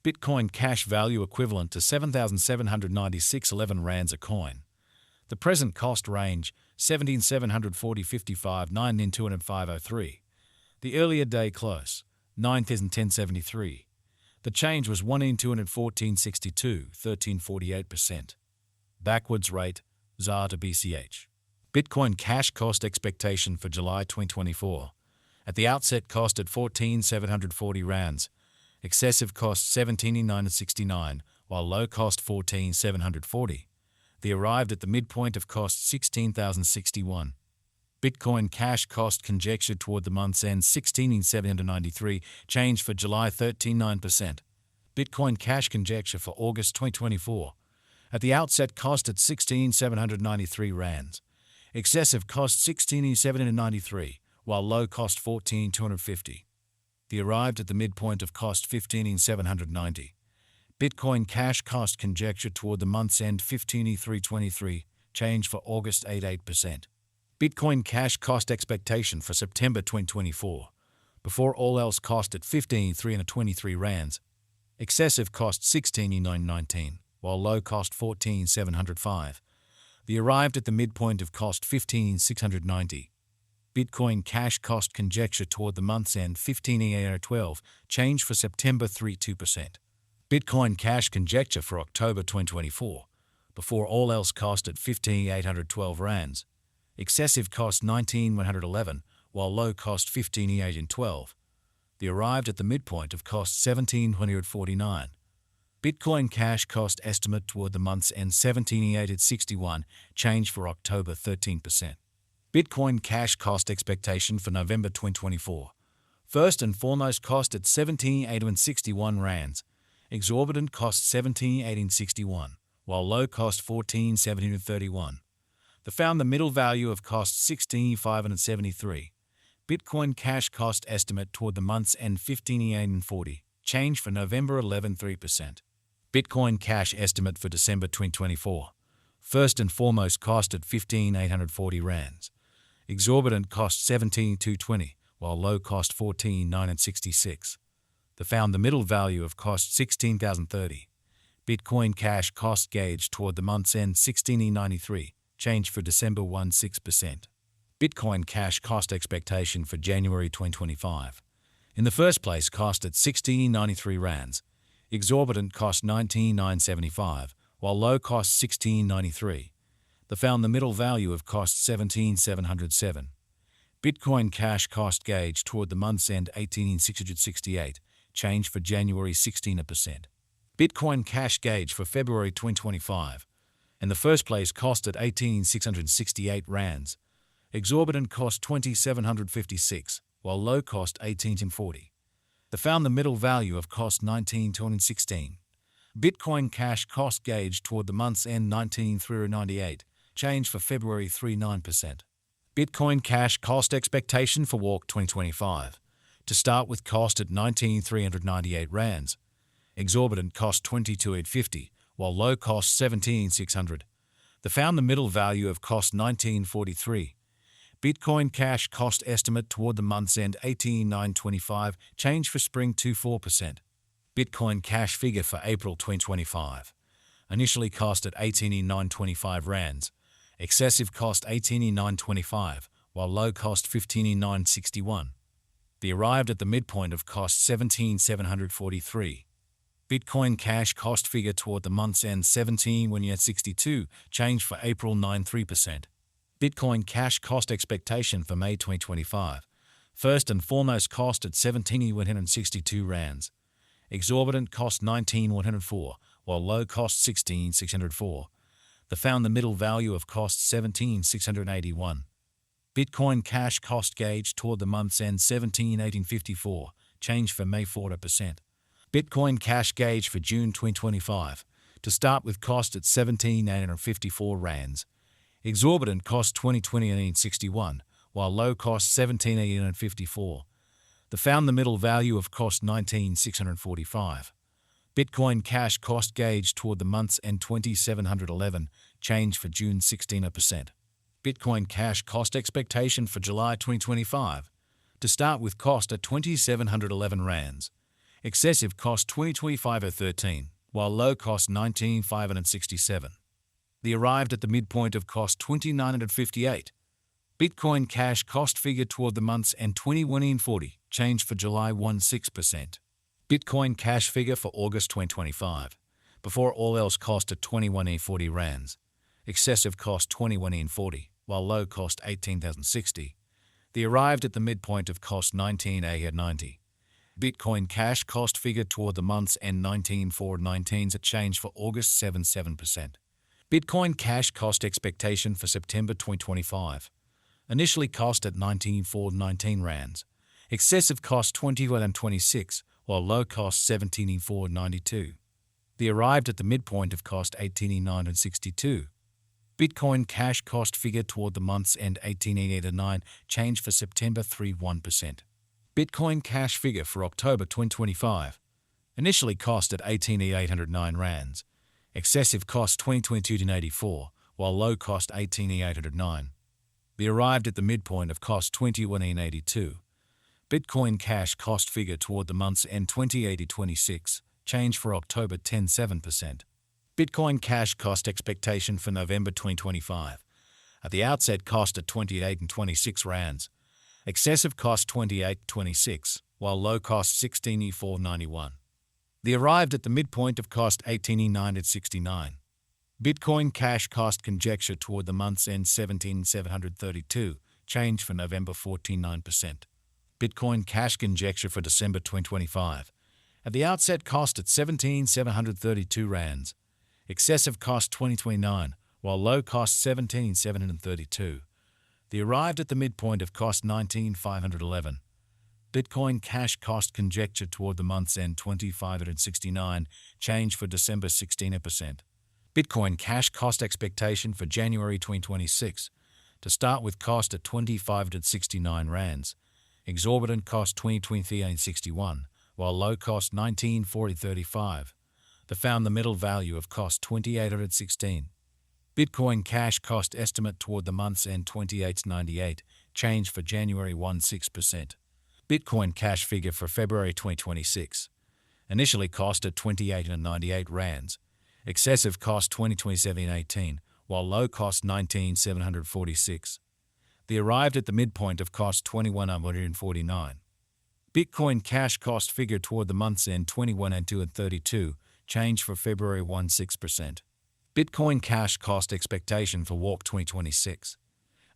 Bitcoin cash value equivalent to 7,796.11 rands a coin. The present cost range 17,740.55 9 in 205.03. The earlier day close 9,1073. The change was 1 in 214.62 13.48%. Backwards rate ZAR to BCH. Bitcoin cash cost expectation for July 2024. At the outset cost at 14,740 rands. Excessive cost 17,969, while low cost 14,740. The arrived at the midpoint of cost 16,061. Bitcoin cash cost conjectured toward the month's end 16,793, change for July 13.9%. Bitcoin cash conjecture for August 2024. At the outset cost at 16,793 rands. Excessive cost 16,793, while low cost 14,250. The arrived at the midpoint of cost 15,790. Bitcoin cash cost conjecture toward the month's end 15,323, change for August 8.8%. Bitcoin cash cost expectation for September 2024. Before all else cost at 15,323 rands. Excessive cost 16,919, while low cost 14,705. The arrived at the midpoint of cost 15,690. Bitcoin cash cost conjecture toward the month's end 15,812, change for September 3.2%. Bitcoin cash conjecture for October 2024. Before all else cost at 15,812 rands. Excessive cost 19,111, while low cost 15,812. The arrived at the midpoint of cost 17,149. Bitcoin cash cost estimate toward the month's end 17,861, change for October 13%. Bitcoin cash cost expectation for November 2024. First and foremost cost at 17,861 rands. Exorbitant cost 17,1861, while low cost 14,731. The found the middle value of cost 16,573. Bitcoin cash cost estimate toward the month's end 15,840, change for November 11.3%. Bitcoin cash estimate for December 2024. First and foremost cost at 15,840 rands. Exorbitant cost 17,220, while low cost 14,966. The found the middle value of cost 16,030. Bitcoin cash cost gauge toward the month's end 16,093, change for December 1.6%. Bitcoin cash cost expectation for January 2025. In the first place cost at 16,093 rands. Exorbitant cost 19,975, while low cost 16,093. The found the middle value of cost 17,707. Bitcoin cash cost gauge toward the month's end 18,668, change for January 16%. Bitcoin cash gauge for February 2025. In the first place cost at 18,668 rands. Exorbitant cost 2,756, while low cost 18,040. The found the middle value of cost 19,216. Bitcoin cash cost gauge toward the month's end 19,398, change for February 3.9%. Bitcoin cash cost expectation for Walk 2025. To start with cost at 19,398 rands. Exorbitant cost 22,850, while low cost 17,600. The found the middle value of cost 19,043. Bitcoin cash cost estimate toward the month's end 18,925, change for spring 2.4%. Bitcoin cash figure for April 2025. Initially cost at 18,925 rands. Excessive cost 18,925, while low cost 15,961. The arrived at the midpoint of cost 17,743. Bitcoin cash cost figure toward the month's end 17,162, change for April 9.3%. Bitcoin cash cost expectation for May 2025. First and foremost cost at 17,162 rands. Exorbitant cost 19,104, while low cost 16,604. The found the middle value of cost 17,681. Bitcoin cash cost gauge toward the month's end 17,1854, change for May 4%. Bitcoin cash gauge for June 2025. To start with cost at 17,854 rands. Exorbitant cost 20,861, while low cost 17,854. The found the middle value of cost 19,645. Bitcoin cash cost gauge toward the month's end 2,711, change for June 16%. Bitcoin cash cost expectation for July 2025. To start with cost at 2,711 rands. Excessive cost 2025.13, while low cost 19,567. The arrived at the midpoint of cost 2958. Bitcoin cash cost figure toward the month's end 21.40, change for July 16%. Bitcoin cash figure for August 2025. Before all else cost at 21.40 rands. Excessive cost 21.40, while low cost 18,060. The arrived at the midpoint of cost 19,890. Bitcoin cash cost figure toward the month's end 19,419's a change for August 7%. Bitcoin cash cost expectation for September 2025. Initially cost at 19,419 rands. Excessive cost 21.26, while low cost 17,492. The arrived at the midpoint of cost 18,962. Bitcoin cash cost figure toward the month's end 18,889, change for September 3.1%. Bitcoin cash figure for October 2025. Initially cost at 18,809 rands. Excessive cost 2022.84, while low cost 18,809. The arrived at the midpoint of cost 21,882. Bitcoin cash cost figure toward the month's end 20,826, change for October 10.7%. Bitcoin cash cost expectation for November 2025. At the outset cost at 28.26 rands. Excessive cost 28.26, while low cost 16,491. The arrived at the midpoint of cost 18,969. Bitcoin cash cost conjecture toward the month's end 17,732, change for November 14.9%. Bitcoin cash conjecture for December 2025. At the outset cost at 17,732 rands. Excessive cost 2029, while low cost 17,732. The arrived at the midpoint of cost 19,511. Bitcoin cash cost conjecture toward the month's end 2,569, change for December 16%. Bitcoin cash cost expectation for January 2026. To start with cost at 2,569 rands. Exorbitant cost 2023.61, while low cost 19,4035. The found the middle value of cost 2,816. Bitcoin cash cost estimate toward the month's end 28.98, change for January 16%. Bitcoin cash figure for February 2026. Initially cost at 28.98 rands. Excessive cost 2027.18, while low cost 19,746. The arrived at the midpoint of cost 21,149. Bitcoin cash cost figure toward the month's end 21.232, change for February 16%. Bitcoin cash cost expectation for Walk 2026.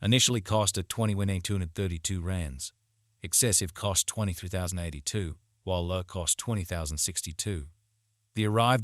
Initially cost at 21,232 rands. Excessive cost 23,082, while low cost 20,062. The arrived at